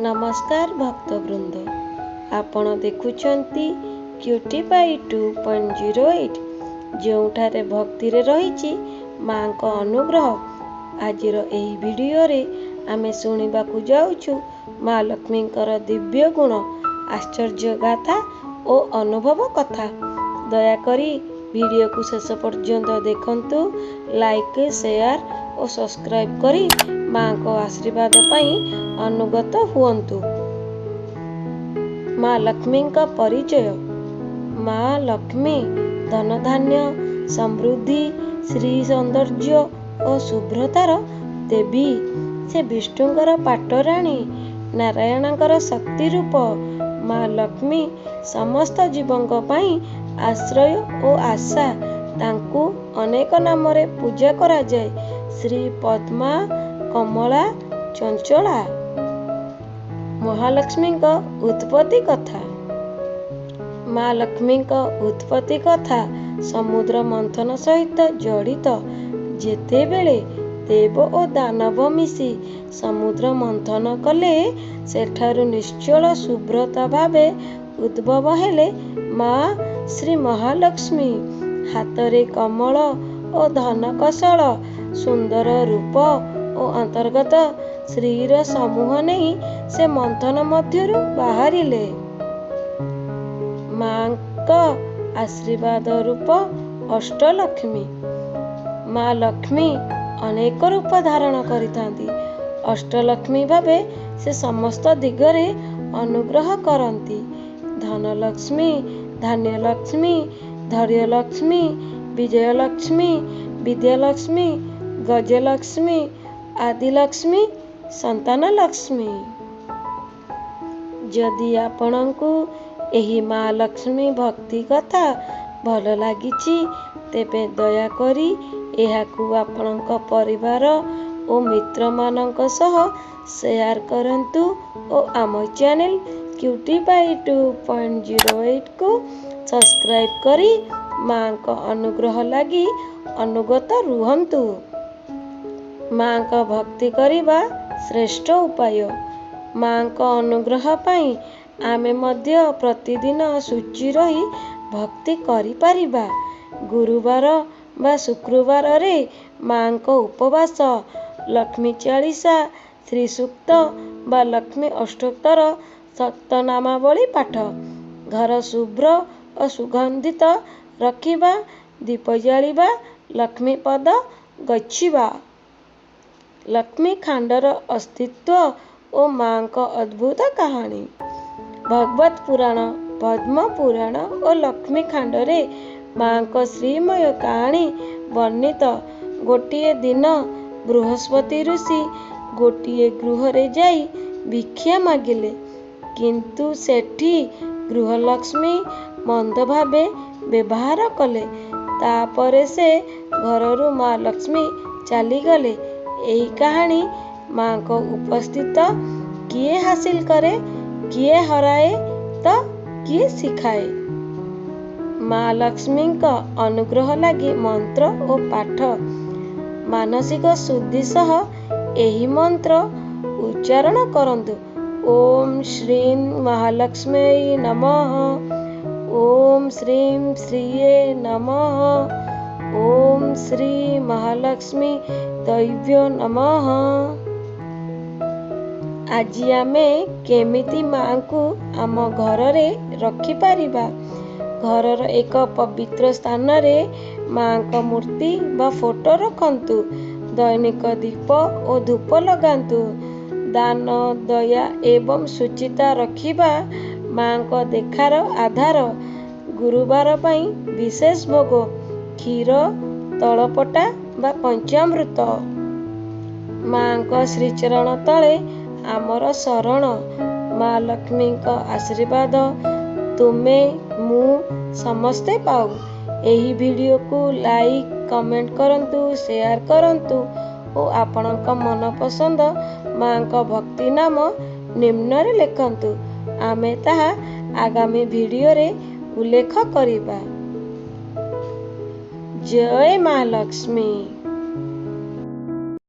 नमस्कार भक्तवृंद, आपण देखुछंती क्यूटीपाई 2.08 जोठारे भक्ति रे रहिछि मां को अनुग्रह। आजिर एही वीडियो रे आमे सुनिबाकु जाउछु मां लक्ष्मींकर दिव्य गुण, आश्चर्य गाथा और अनुभव कथा। दयाकरी वीडियो को शेष पर्यंत देखंतु, लाइक शेयर और सब्सक्राइब करी मां को आशीर्वाद पाई अनुगत हुअन्तु। मां लक्ष्मी का परिचय। मां लक्ष्मी धन धान्य समृद्धि श्री सौंदर्य और शुभ्रतार देवी। से विष्णुंकर पाटराणी, नारायणकर शक्ति रूप। मां लक्ष्मी समस्त जीवंक पाई आश्रय और आशा। तांकु अनेक नाम रे पूजा करा जाए। श्री पद्मा, कमला, चंचला। महालक्ष्मी का उत्पत्ति कथा। मां लक्ष्मी का उत्पत्ति कथा समुद्र मंथन सहित जड़ित। जेतेबेले देव और दानव मिसी समुद्र मंथन कले, सेठारु निश्चल शुभ्रता भावे उद्भव हेले मां श्री महालक्ष्मी। हातरे कमल और धन कौशल, सुंदर रूप और अंतर्गत श्रीर समूह नहीं से मंथन मध्यरु बाहरिले। मां का आशीर्वाद रूप अष्टलक्ष्मी। मां लक्ष्मी अनेक रूप धारण करितांती। अष्टलक्ष्मी भावे से समस्त दिगरे अनुग्रह करंती। धनलक्ष्मी, धान्यलक्ष्मी, धैर्यलक्ष्मी, विजयलक्ष्मी, विद्यालक्ष्मी, गजलक्ष्मी, आदिलक्ष्मी, संतान लक्ष्मी। जदि आपणଙ୍କୁ एही मां लक्ष्मी भक्ति कथा भल लागिछि, तेबे दया करी एहाकु आपणଙ୍କ परिवार और मित्र मानଙ୍କ सह शेयर करंतु और आम चैनल क्यूटीपाई 2.08 को सब्सक्राइब करी मां का अनुग्रह लागी अनुगत रुहंतु। मां का भक्ति करिबा श्रेष्ठ उपाय। मां का अनुग्रह पाई आमे मध्य प्रतिदिन सुचि रही भक्ति करि परिबा। गुरुवार बा शुक्रवार रे मां को उपवास, लक्ष्मी चालीसा, श्री सूक्त बा लक्ष्मी अष्टोत्तर सप्तनामावली पाठ, घर शुभ्र और सुगंधित रखिबा, दीप जालिबा, लक्ष्मी पद गच्छिबा। लक्ष्मी खांडर अस्तित्व और मां का अद्भुत कहानी। भगवत पुराण, पद्म पुराण और लक्ष्मी खांडरे मां का श्रीमय कहानी वर्णित। गोटिए दिन बृहस्पति ऋषि गोटिए गृह रे जाई भिक्षा मागिले, किंतु सेठी गृहलक्ष्मी मंद भावे व्यवहार कले। तापरे से घररू मां लक्ष्मी चली गले। एही कहानी मां को उपस्थित किए हासिल करे, किए हराए तो किए सिखाए। मां लक्ष्मी का अनुग्रह लागी मंत्र और पाठ। मानसिक शुद्धि सह एही मंत्र उच्चारण करंतु। ओम श्रीं महालक्ष्मी नमः, ओम श्रीं श्रीये नमः, ओम श्री महालक्ष्मी दैव्यो नमः। आजी आमे केमिति मां को आम घर रे रखी पारिबा। घरर एक पवित्र स्थान रे मां का मूर्ति बा फोटो रखंतु। दैनिक दीप और धूप लगांतु। दान, दया एवं सुचिता रखिबा मां को देखार आधार। गुरुवार पाई विशेष भोग, क्षीर, तलपटा बा पंचामृत। मां को श्रीचरण तले आमर शरण। मां लक्ष्मी का आशीर्वाद तुमे मु समस्ते पाऊ। एही वीडियो को लाइक कमेंट करंतु, शेयर करंतु और आपणक मन पसंद मां का भक्ति नाम निम्न रे लिखंतु। आमे ताहा आगामी वीडियो रे उल्लेख करिबा। जय मां लक्ष्मी।